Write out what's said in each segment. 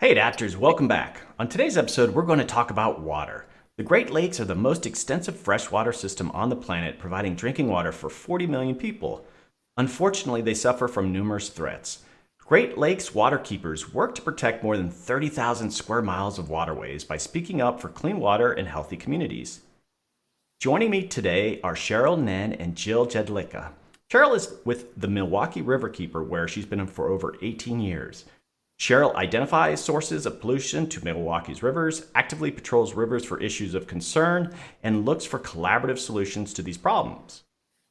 Hey adapters, welcome back. On today's episode, we're going to talk about water. The Great Lakes are the most extensive freshwater system on the planet, providing drinking water for 40 million people. Unfortunately, they suffer from numerous threats. Great Lakes Waterkeepers work to protect more than 30,000 square miles of waterways by speaking up for clean water and healthy communities. Joining me today are Cheryl, Nenn, and Jill Jedlicka. Cheryl is with the Milwaukee Riverkeeper, where she's been for over 18 years. Cheryl identifies sources of pollution to Milwaukee's rivers, actively patrols rivers for issues of concern, and looks for collaborative solutions to these problems.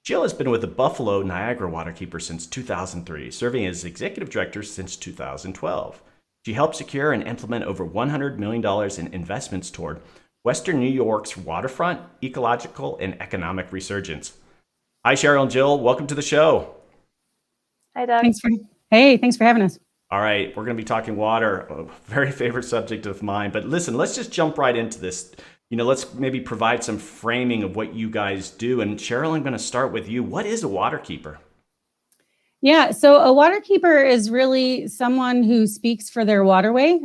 Jill has been with the Buffalo Niagara Waterkeeper since 2003, serving as executive director since 2012. She helped secure and implement over $100 million in investments toward Western New York's waterfront, ecological, and economic resurgence. Hi, Cheryl and Jill. Welcome to the show. Hi, Doug. Thanks for having us. All right, we're going to be talking water, a very favorite subject of mine. But listen, let's just jump right into this. Let's maybe provide some framing of what you guys do. And Cheryl, I'm going to start with you. What is a waterkeeper? Yeah, so a waterkeeper is really someone who speaks for their waterway.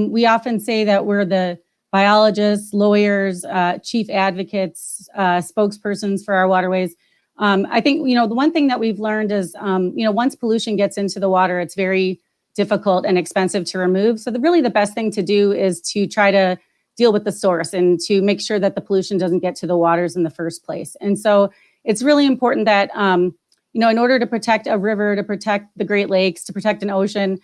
We often say that we're the biologists, lawyers, chief advocates, spokespersons for our waterways. I think, the one thing that we've learned is, once pollution gets into the water, it's very difficult and expensive to remove. So really the best thing to do is to try to deal with the source and to make sure that the pollution doesn't get to the waters in the first place. And so it's really important that, in order to protect a river, to protect the Great Lakes, to protect an ocean,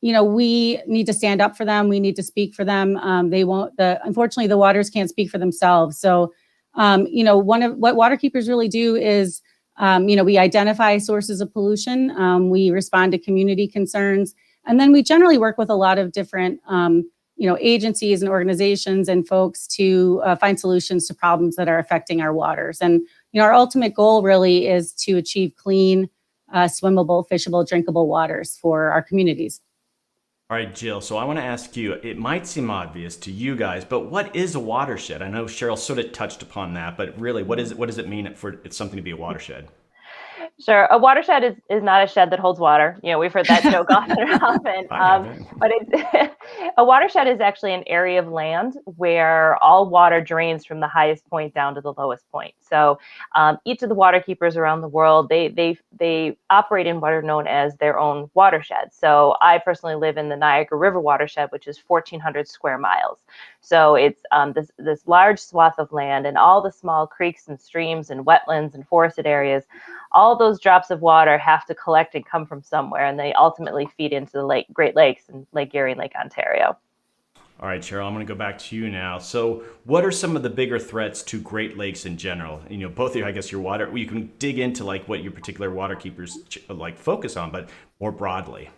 we need to stand up for them. We need to speak for them. Unfortunately, the waters can't speak for themselves. So, one of what waterkeepers really do is, we identify sources of pollution. We respond to community concerns, and then we generally work with a lot of different, agencies and organizations and folks to find solutions to problems that are affecting our waters. And, our ultimate goal really is to achieve clean, swimmable, fishable, drinkable waters for our communities. All right, Jill, so I want to ask you, it might seem obvious to you guys, but what is a watershed? I know Cheryl sort of touched upon that, but really, what does it mean for it's something to be a watershed? Sure. A watershed is not a shed that holds water. We've heard that joke often. But a watershed is actually an area of land where all water drains from the highest point down to the lowest point. So each of the waterkeepers around the world, they operate in what are known as their own watersheds. So I personally live in the Niagara River watershed, which is 1,400 square miles. So it's this large swath of land, and all the small creeks and streams and wetlands and forested areas, all those drops of water have to collect and come from somewhere, and they ultimately feed into the Great Lakes and Lake Erie and Lake Ontario. All right, Cheryl, I'm going to go back to you now. So what are some of the bigger threats to Great Lakes in general? Both of you, I guess your water, you can dig into what your particular waterkeepers focus on, but more broadly.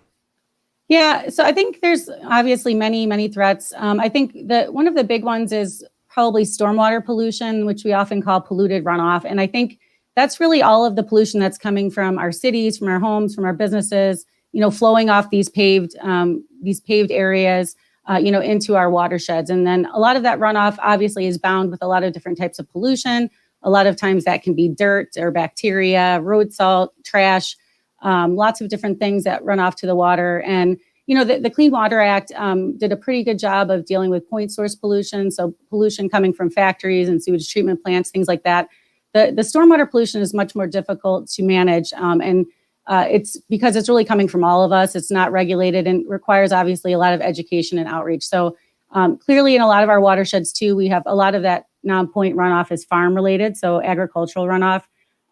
Yeah, so I think there's obviously many, many threats. I think that one of the big ones is probably stormwater pollution, which we often call polluted runoff. And I think that's really all of the pollution that's coming from our cities, from our homes, from our businesses, flowing off these paved areas, into our watersheds. And then a lot of that runoff obviously is bound with a lot of different types of pollution. A lot of times that can be dirt or bacteria, road salt, trash, lots of different things that run off to the water. And, the Clean Water Act did a pretty good job of dealing with point source pollution. So pollution coming from factories and sewage treatment plants, things like that. The stormwater pollution is much more difficult to manage. And it's because it's really coming from all of us. It's not regulated and requires obviously a lot of education and outreach. So clearly in a lot of our watersheds too, we have a lot of that non-point runoff is farm related. So agricultural runoff,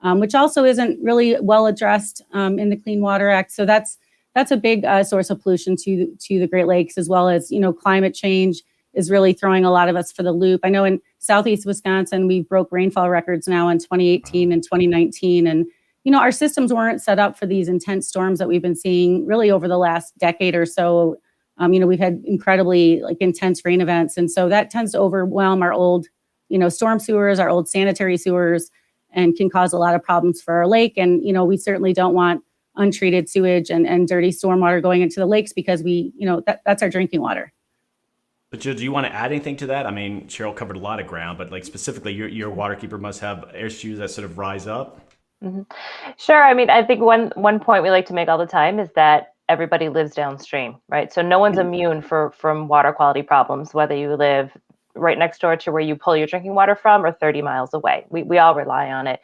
which also isn't really well addressed in the Clean Water Act. So that's a big source of pollution to the Great Lakes, as well as, climate change is really throwing a lot of us for the loop. I know in Southeast Wisconsin, we broke rainfall records now in 2018 and 2019. And, our systems weren't set up for these intense storms that we've been seeing really over the last decade or so. We've had incredibly intense rain events. And so that tends to overwhelm our old, storm sewers, our old sanitary sewers, and can cause a lot of problems for our lake. And, we certainly don't want untreated sewage and dirty stormwater going into the lakes because that's our drinking water. But Jill, do you want to add anything to that? I mean, Cheryl covered a lot of ground, but specifically your waterkeeper must have issues that sort of rise up. Mm-hmm. Sure. I mean, I think one point we like to make all the time is that everybody lives downstream, right? So no one's immune from water quality problems, whether you live right next door to where you pull your drinking water from or 30 miles away. We all rely on it.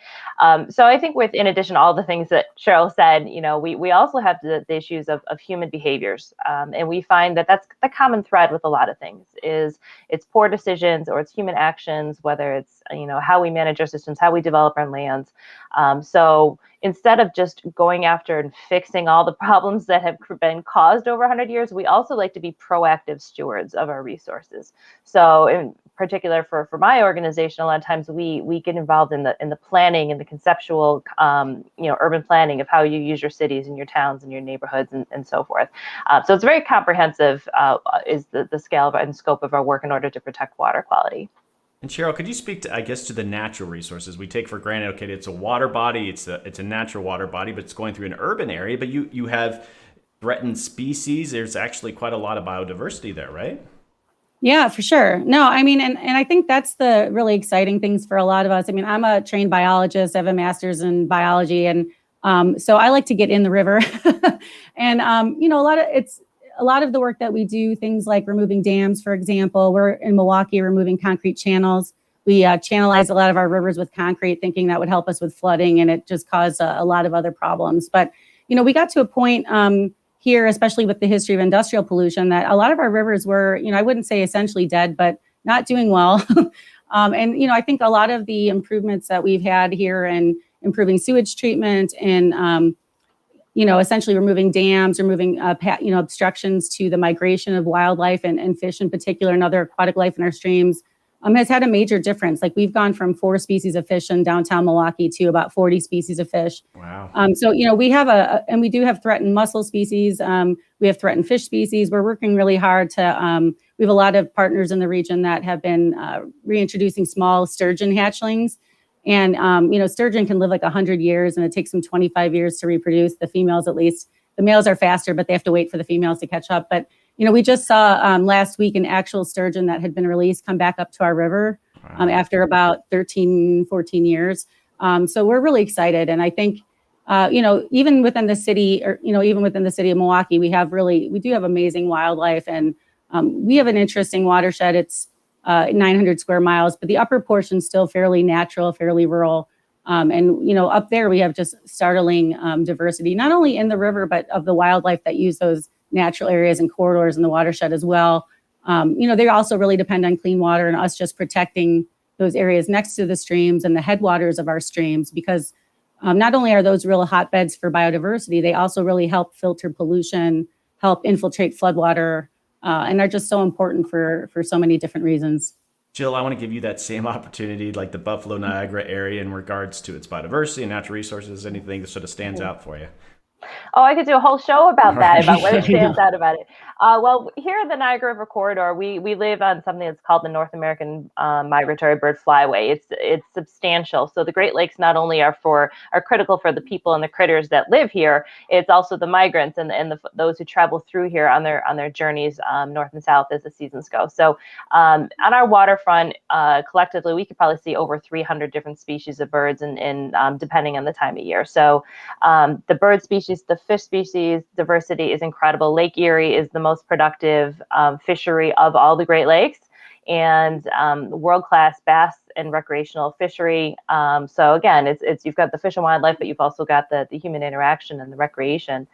So I think in addition to all the things that Cheryl said, we also have the issues of human behaviors. And we find that that's the common thread with a lot of things is it's poor decisions or it's human actions, whether it's, how we manage our systems, how we develop our lands. So instead of just going after and fixing all the problems that have been caused over 100 years, we also like to be proactive stewards of our resources. So in particular for my organization, a lot of times we get involved in the planning and the conceptual, urban planning of how you use your cities and your towns and your neighborhoods and so forth. So it's very comprehensive is the scale and scope of our work in order to protect water quality. And Cheryl, could you speak to, I guess, to the natural resources we take for granted? Okay, it's a water body, it's a natural water body, but it's going through an urban area. But you have threatened species. There's actually quite a lot of biodiversity there, right? Yeah, for sure. No, I mean, and I think that's the really exciting things for a lot of us. I mean, I'm a trained biologist. I have a master's in biology, and so I like to get in the river. And a lot of the work that we do, things like removing dams, for example. We're in Milwaukee removing concrete channels. We channelize a lot of our rivers with concrete, thinking that would help us with flooding, and it just caused a lot of other problems. But we got to a point here, especially with the history of industrial pollution, that a lot of our rivers were, I wouldn't say essentially dead, but not doing well. And I think a lot of the improvements that we've had here in improving sewage treatment and essentially removing dams, removing obstructions to the migration of wildlife and fish in particular and other aquatic life in our streams has had a major difference. Like we've gone from 4 species of fish in downtown Milwaukee to about 40 species of fish. Wow. So we have we do have threatened mussel species. We have threatened fish species. We're working really hard to. We have a lot of partners in the region that have been reintroducing small sturgeon hatchlings. And, sturgeon can live like 100 years, and it takes them 25 years to reproduce, the females at least. The males are faster, but they have to wait for the females to catch up. But, we just saw last week an actual sturgeon that had been released come back up to our river after about 13, 14 years. So we're really excited. And I think, even within the city or, even within the city of Milwaukee, we do have amazing wildlife. And we have an interesting watershed. It's 900 square miles, but the upper portion is still fairly natural, fairly rural. And, up there we have just startling diversity, not only in the river, but of the wildlife that use those natural areas and corridors in the watershed as well. They also really depend on clean water and us just protecting those areas next to the streams and the headwaters of our streams, because not only are those real hotbeds for biodiversity, they also really help filter pollution, help infiltrate floodwater, and are just so important for so many different reasons. Jill, I want to give you that same opportunity, like the Buffalo Niagara area in regards to its biodiversity and natural resources, anything that sort of stands out for you. Oh, I could do a whole show about that, about what it stands out about it. Well, here in the Niagara River corridor, we live on something that's called the North American Migratory Bird Flyway. It's substantial. So the Great Lakes not only are critical for the people and the critters that live here, it's also the migrants and those who travel through here on their journeys north and south as the seasons go. So on our waterfront, collectively, we could probably see over 300 different species of birds, and depending on the time of year. So the bird species, the fish species diversity is incredible. Lake Erie is the most productive fishery of all the Great Lakes, and world-class bass and recreational fishery. So again, it's you've got the fish and wildlife, but you've also got the human interaction and the recreation.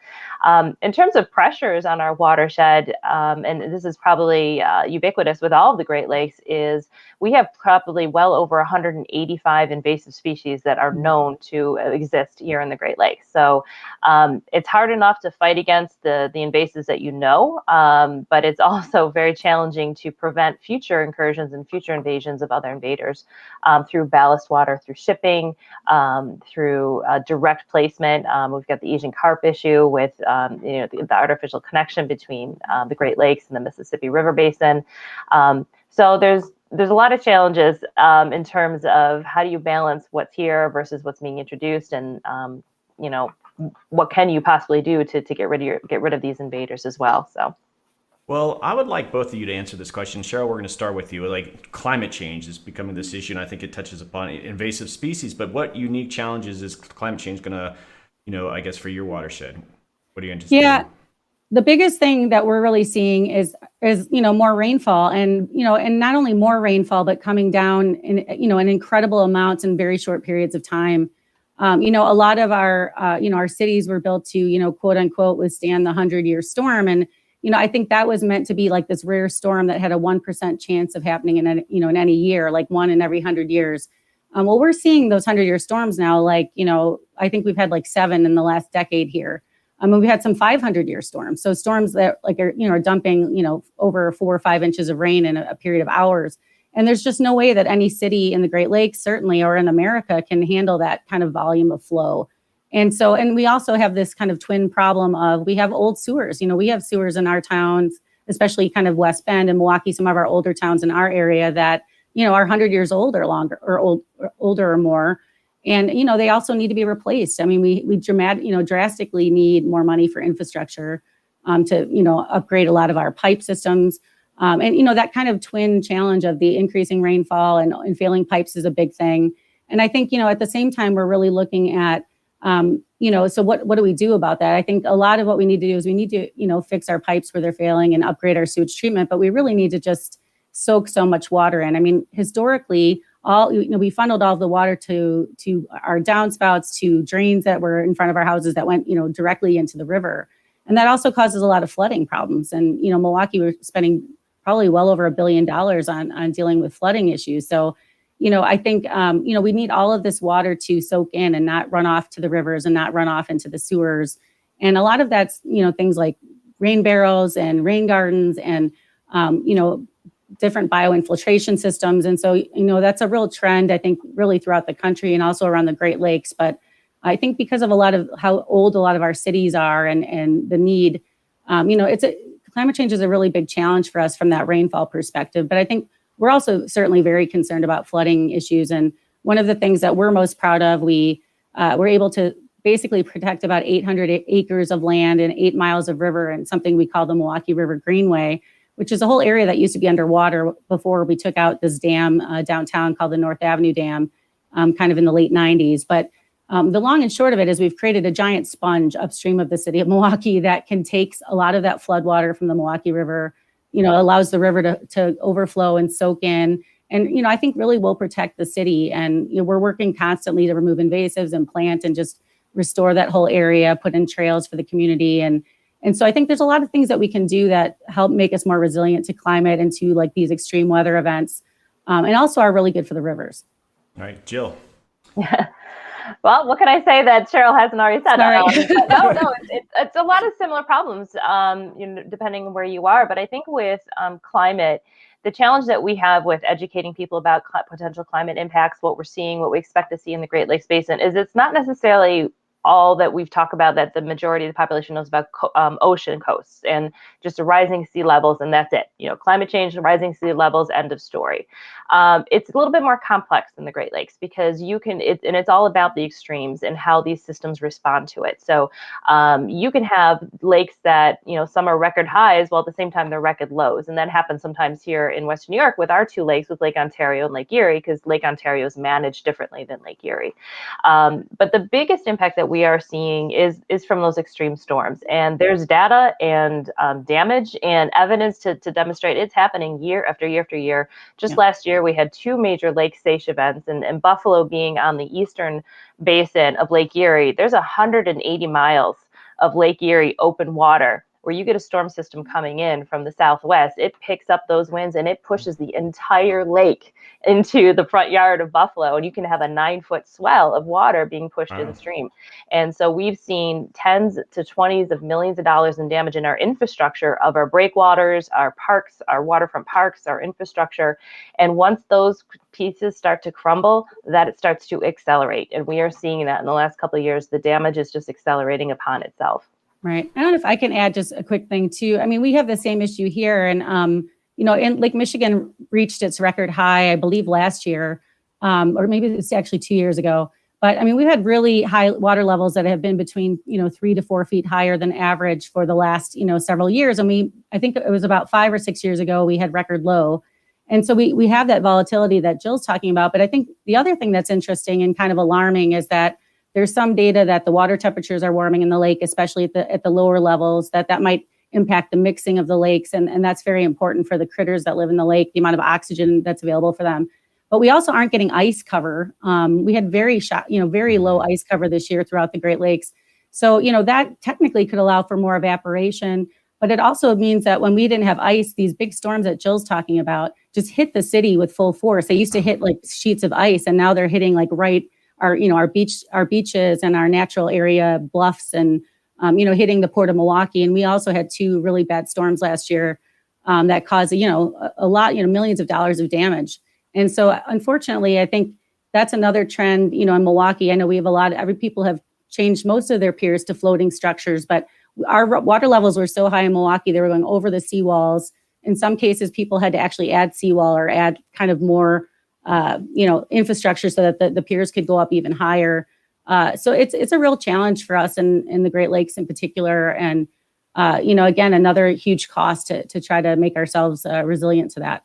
In terms of pressures on our watershed, and this is probably ubiquitous with all of the Great Lakes, is we have probably well over 185 invasive species that are known to exist here in the Great Lakes. So it's hard enough to fight against the invasives that but it's also very challenging to prevent future incursions and future invasions of other invaders. Through ballast water, through shipping, through direct placement. We've got the Asian carp issue with the artificial connection between the Great Lakes and the Mississippi River Basin. So there's a lot of challenges in terms of how do you balance what's here versus what's being introduced, and what can you possibly do to get rid of these invaders as well. So. Well, I would like both of you to answer this question. Cheryl, we're going to start with you. Like, climate change is becoming this issue, and I think it touches upon invasive species. But what unique challenges is climate change going to, I guess, for your watershed? What are you anticipating? Yeah. the biggest thing that we're really seeing is more rainfall, and and not only more rainfall, but coming down in incredible amounts in very short periods of time. A lot of our cities were built to quote unquote withstand the 100-year storm, and I think that was meant to be like this rare storm that had a 1% chance of happening in any year, like one in every 100 years. Well, we're seeing those 100-year storms now. I think we've had like 7 in the last decade here. We had some 500-year storms. So storms that are dumping, over 4 or 5 inches of rain in a period of hours. And there's just no way that any city in the Great Lakes, certainly, or in America, can handle that kind of volume of flow. And we also have this kind of twin problem of, we have old sewers. We have sewers in our towns, especially kind of West Bend and Milwaukee, some of our older towns in our area that, are 100 years old or longer, or older or more. And, they also need to be replaced. I mean, we drastically need more money for infrastructure to, upgrade a lot of our pipe systems. And that kind of twin challenge of the increasing rainfall and failing pipes is a big thing. And I think, at the same time, we're really looking at, so what do we do about that? I think a lot of what we need to do is we need to, fix our pipes where they're failing and upgrade our sewage treatment, but we really need to just soak so much water in. I mean, historically, we funneled all the water to our downspouts, to drains that were in front of our houses that went, directly into the river. And that also causes a lot of flooding problems. And, Milwaukee, we're spending probably well over $1 billion on dealing with flooding issues. So, I think, we need all of this water to soak in and not run off to the rivers and not run off into the sewers. And a lot of that's, things like rain barrels and rain gardens and, different bioinfiltration systems. And so, that's a real trend, I think, really throughout the country and also around the Great Lakes. But I think because of a lot of how old a lot of our cities are and the need, climate change is a really big challenge for us from that rainfall perspective. But I think we're also certainly very concerned about flooding issues. And one of the things that we're most proud of, we're able to basically protect about 800 acres of land and 8 miles of river and something we call the Milwaukee River Greenway, which is a whole area that used to be underwater before we took out this dam downtown called the North Avenue Dam, kind of in the late 90s. But the long and short of it is we've created a giant sponge upstream of the city of Milwaukee that can take a lot of that flood water from the Milwaukee River, allows the river to overflow and soak in. And, I think really will protect the city. And we're working constantly to remove invasives and plant and just restore that whole area, put in trails for the community. And so I think there's a lot of things that we can do that help make us more resilient to climate and to like these extreme weather events, and also are really good for the rivers. All right, Jill. Yeah. Well, what can I say that Cheryl hasn't already said? No, it's a lot of similar problems, depending on where you are. But I think with climate, the challenge that we have with educating people about potential climate impacts, what we're seeing, what we expect to see in the Great Lakes Basin, is it's not necessarily all that we've talked about, that the majority of the population knows about ocean coasts and just the rising sea levels, and that's it. Climate change and rising sea levels, end of story. It's a little bit more complex than the Great Lakes because it's all about the extremes and how these systems respond to it. So you can have lakes that, some are record highs while at the same time they're record lows. And that happens sometimes here in Western New York with our 2 lakes, with Lake Ontario and Lake Erie, because Lake Ontario is managed differently than Lake Erie. But the biggest impact that we are seeing is from those extreme storms. And there's data and damage and evidence to demonstrate it's happening year after year after year. Just last year, we had 2 major lake stage events, and Buffalo being on the eastern basin of Lake Erie, there's 180 miles of Lake Erie open water where you get a storm system coming in from the southwest. It picks up those winds and it pushes the entire lake into the front yard of Buffalo, and you can have a 9-foot swell of water being pushed in the stream. And so we've seen tens to 20s of millions of dollars in damage in our infrastructure of our breakwaters, our parks, our waterfront parks, our infrastructure. And once those pieces start to crumble, that it starts to accelerate. And we are seeing that in the last couple of years. The damage is just accelerating upon itself. Right. I don't know if I can add just a quick thing too. I mean, we have the same issue here, and in Lake Michigan reached its record high, I believe, last year, or maybe it's actually 2 years ago. But I mean, we've had really high water levels that have been between 3 to 4 feet higher than average for the last several years. And I think it was about 5 or 6 years ago we had record low. And so we have that volatility that Jill's talking about. But I think the other thing that's interesting and kind of alarming is that there's some data that the water temperatures are warming in the lake, especially at the lower levels, that might impact the mixing of the lakes. And that's very important for the critters that live in the lake, the amount of oxygen that's available for them. But we also aren't getting ice cover. We had very low ice cover this year throughout the Great Lakes. So, that technically could allow for more evaporation, but it also means that when we didn't have ice, these big storms that Jill's talking about just hit the city with full force. They used to hit like sheets of ice, and now they're hitting like our beaches and our natural area bluffs, and hitting the port of Milwaukee. And we also had 2 really bad storms last year that caused a lot, millions of dollars of damage. And so, unfortunately, I think that's another trend. In Milwaukee, I know we have people have changed most of their piers to floating structures, but our water levels were so high in Milwaukee, they were going over the seawalls. In some cases, people had to actually add seawall or add kind of more, infrastructure so that the piers could go up even higher. So it's a real challenge for us in the Great Lakes in particular. And, again, another huge cost to try to make ourselves resilient to that.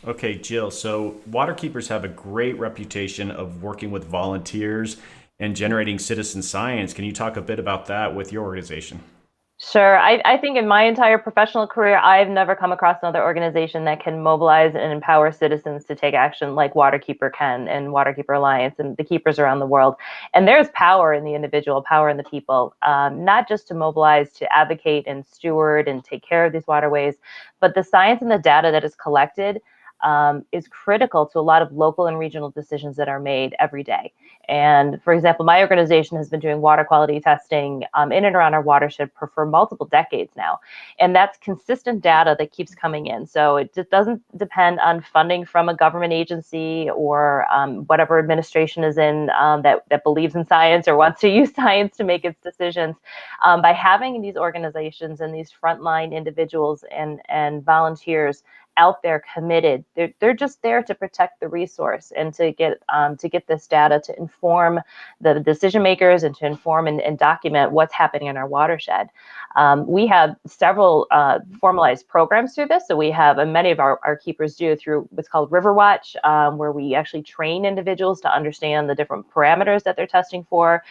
Okay, Jill, so Waterkeepers have a great reputation of working with volunteers and generating citizen science. Can you talk a bit about that with your organization? Sure. I think in my entire professional career, I've never come across another organization that can mobilize and empower citizens to take action like Waterkeeper can, and Waterkeeper Alliance and the keepers around the world. And there's power in the individual, power in the people, not just to mobilize, to advocate and steward and take care of these waterways, but the science and the data that is collected is critical to a lot of local and regional decisions that are made every day. And for example, my organization has been doing water quality testing in and around our watershed for multiple decades now. And that's consistent data that keeps coming in. So it just doesn't depend on funding from a government agency or whatever administration is in that believes in science or wants to use science to make its decisions. By having these organizations and these frontline individuals and volunteers out there committed, they're just there to protect the resource and to get this data to inform the decision makers and to inform and document what's happening in our watershed. We have several formalized programs through this. So we have, and many of our keepers do, through what's called River Watch, where we actually train individuals to understand the different parameters that they're testing for.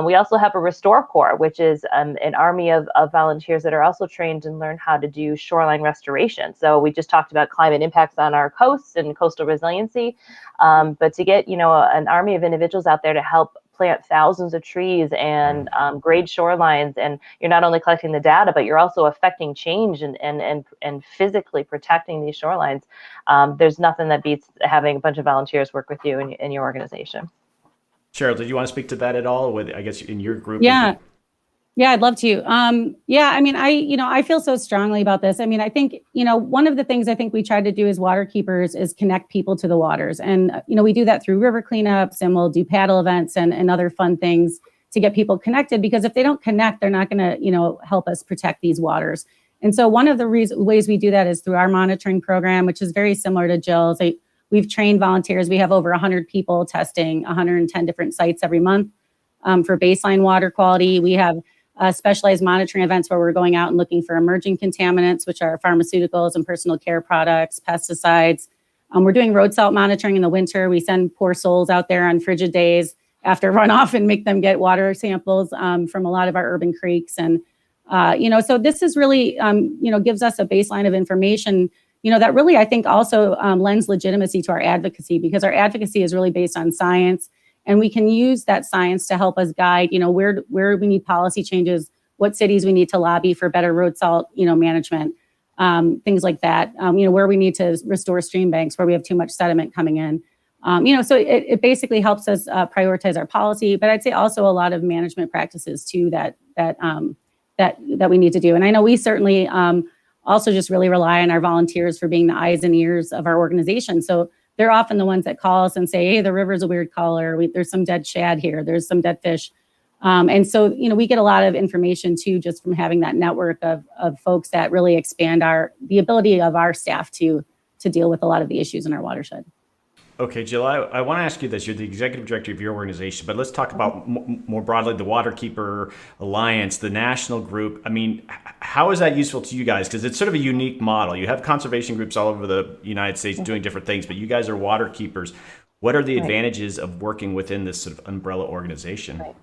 We also have a Restore Corps, which is an army of volunteers that are also trained and learn how to do shoreline restoration. So we just talked about climate impacts on our coasts and coastal resiliency, but to get an army of individuals out there to help plant thousands of trees and grade shorelines, and you're not only collecting the data, but you're also affecting change and physically protecting these shorelines. There's nothing that beats having a bunch of volunteers work with you in your organization. Cheryl, did you want to speak to that at all? With, I guess, in your group? Yeah, I'd love to. I feel so strongly about this. I think, one of the things I think we try to do as Waterkeepers is connect people to the waters. And, we do that through river cleanups, and we'll do paddle events and other fun things to get people connected, because if they don't connect, they're not going to, help us protect these waters. And so one of the ways we do that is through our monitoring program, which is very similar to Jill's. We've trained volunteers. We have over 100 people testing 110 different sites every month for baseline water quality. We have specialized monitoring events where we're going out and looking for emerging contaminants, which are pharmaceuticals and personal care products, pesticides. We're doing road salt monitoring in the winter. We send poor souls out there on frigid days after runoff and make them get water samples from a lot of our urban creeks. And, so this is really, gives us a baseline of information, that really, I think, also lends legitimacy to our advocacy, because our advocacy is really based on science. And we can use that science to help us guide, where we need policy changes, what cities we need to lobby for better road salt, management, things like that. Where we need to restore stream banks, where we have too much sediment coming in. So it basically helps us prioritize our policy. But I'd say also a lot of management practices too that we need to do. And I know we certainly also just really rely on our volunteers for being the eyes and ears of our organization. So they're often the ones that call us and say, hey, the river's a weird color. There's some dead shad here. There's some dead fish. And so, we get a lot of information too, just from having that network of folks that really expand the ability of our staff to deal with a lot of the issues in our watershed. Okay, Jill, I want to ask you this. You're the executive director of your organization, but let's talk about more broadly the Waterkeeper Alliance, the national group. How is that useful to you guys? Because it's sort of a unique model. You have conservation groups all over the United States doing different things, but you guys are waterkeepers. What are the advantages of working within this sort of umbrella organization? Right.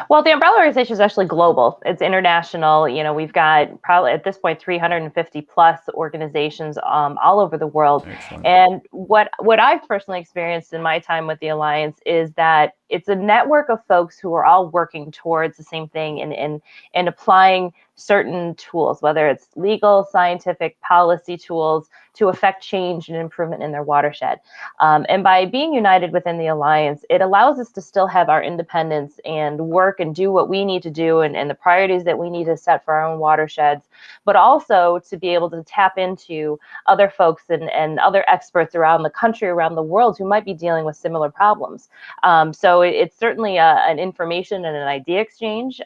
Well, the umbrella organization is actually global. It's international. We've got probably at this point 350 plus organizations all over the world. Excellent. And what I've personally experienced in my time with the Alliance is that it's a network of folks who are all working towards the same thing and applying certain tools, whether it's legal, scientific, policy tools to affect change and improvement in their watershed. And by being united within the Alliance, it allows us to still have our independence and work and do what we need to do and the priorities that we need to set for our own watersheds, but also to be able to tap into other folks and other experts around the country, around the world who might be dealing with similar problems. So it's certainly an information and an idea exchange.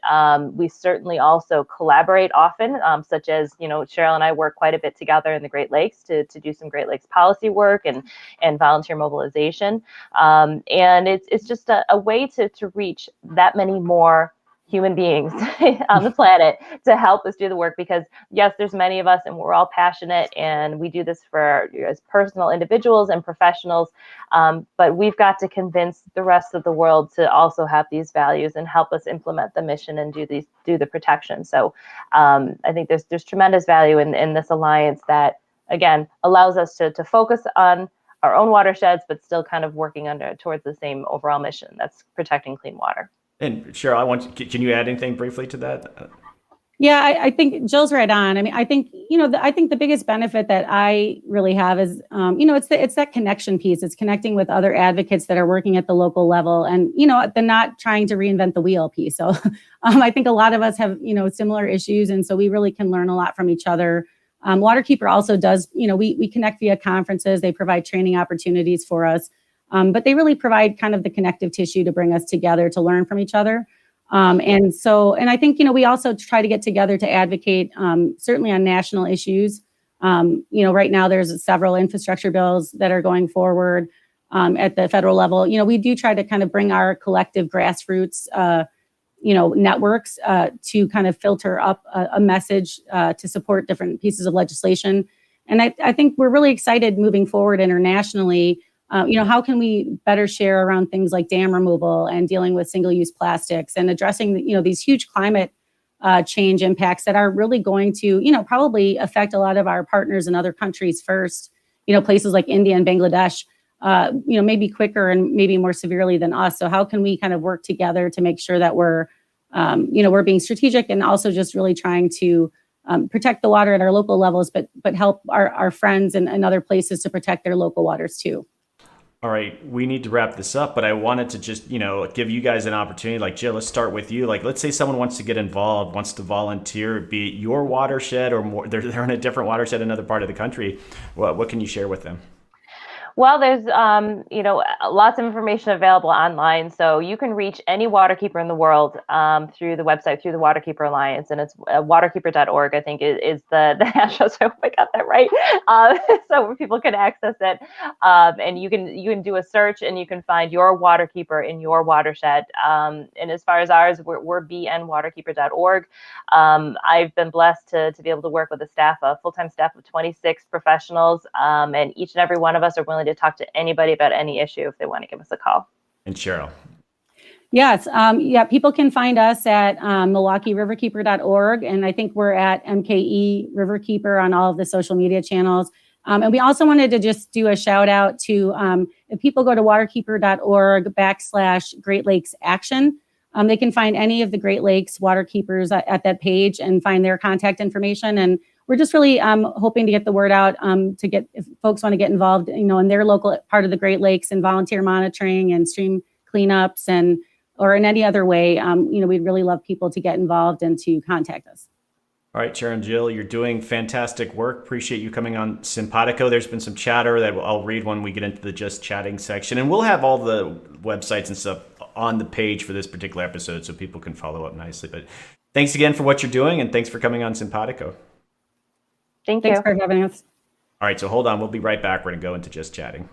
We certainly also collaborate often, such as, Cheryl and I work quite a bit together in the Great Lakes to do some Great Lakes policy work and volunteer mobilization. And it's just a way to reach that many more human beings on the planet to help us do the work, because yes, there's many of us and we're all passionate and we do this for as personal individuals and professionals, but we've got to convince the rest of the world to also have these values and help us implement the mission and do the protection. So I think there's tremendous value in this alliance that, again, allows us to focus on our own watersheds, but still kind of working towards the same overall mission, that's protecting clean water. And Cheryl, can you add anything briefly to that? Yeah, I think Jill's right on. I mean, I think, I think the biggest benefit that I really have is, it's that connection piece. It's connecting with other advocates that are working at the local level and, the not trying to reinvent the wheel piece. So I think a lot of us have, similar issues. And so we really can learn a lot from each other. Waterkeeper also does, we connect via conferences. They provide training opportunities for us. But they really provide kind of the connective tissue to bring us together to learn from each other. And I think, we also try to get together to advocate, certainly on national issues. Right now there's several infrastructure bills that are going forward at the federal level. We do try to kind of bring our collective grassroots, networks to kind of filter up a message to support different pieces of legislation. And I think we're really excited moving forward internationally. How can we better share around things like dam removal and dealing with single-use plastics and addressing, these huge climate change impacts that are really going to, probably affect a lot of our partners in other countries first, places like India and Bangladesh, maybe quicker and maybe more severely than us. So how can we kind of work together to make sure that we're being strategic and also just really trying to protect the water at our local levels, but help our friends and other places to protect their local waters too. All right, we need to wrap this up, but I wanted to just, give you guys an opportunity. Like, Jill, let's start with you. Like, let's say someone wants to get involved, wants to volunteer, be it your watershed or more, they're in a different watershed in another part of the country. What can you share with them? Well, there's, lots of information available online. So you can reach any waterkeeper in the world through the website, through the Waterkeeper Alliance. And it's waterkeeper.org, I think, is the national. So I hope I got that right. So people can access it. And you can do a search and you can find your waterkeeper in your watershed. And as far as ours, we're bnwaterkeeper.org. I've been blessed to be able to work with a full-time staff of 26 professionals. And each and every one of us are willing to talk to anybody about any issue if they want to give us a call. And Cheryl. Yes. People can find us at MilwaukeeRiverkeeper.org. And I think we're at MKE Riverkeeper on all of the social media channels. And we also wanted to just do a shout out to if people go to waterkeeper.org/Great Lakes Action, they can find any of the Great Lakes waterkeepers at that page and find their contact information. And we're just really hoping to get the word out if folks want to get involved, in their local part of the Great Lakes and volunteer monitoring and stream cleanups or in any other way. We'd really love people to get involved and to contact us. All right, Cheryl and Jill, you're doing fantastic work. Appreciate you coming on Simpatico. There's been some chatter that I'll read when we get into the just chatting section, and we'll have all the websites and stuff on the page for this particular episode so people can follow up nicely. But thanks again for what you're doing, and thanks for coming on Simpatico. Thank you. Thanks for having us. All right, so hold on. We'll be right back. We're going to go into just chatting.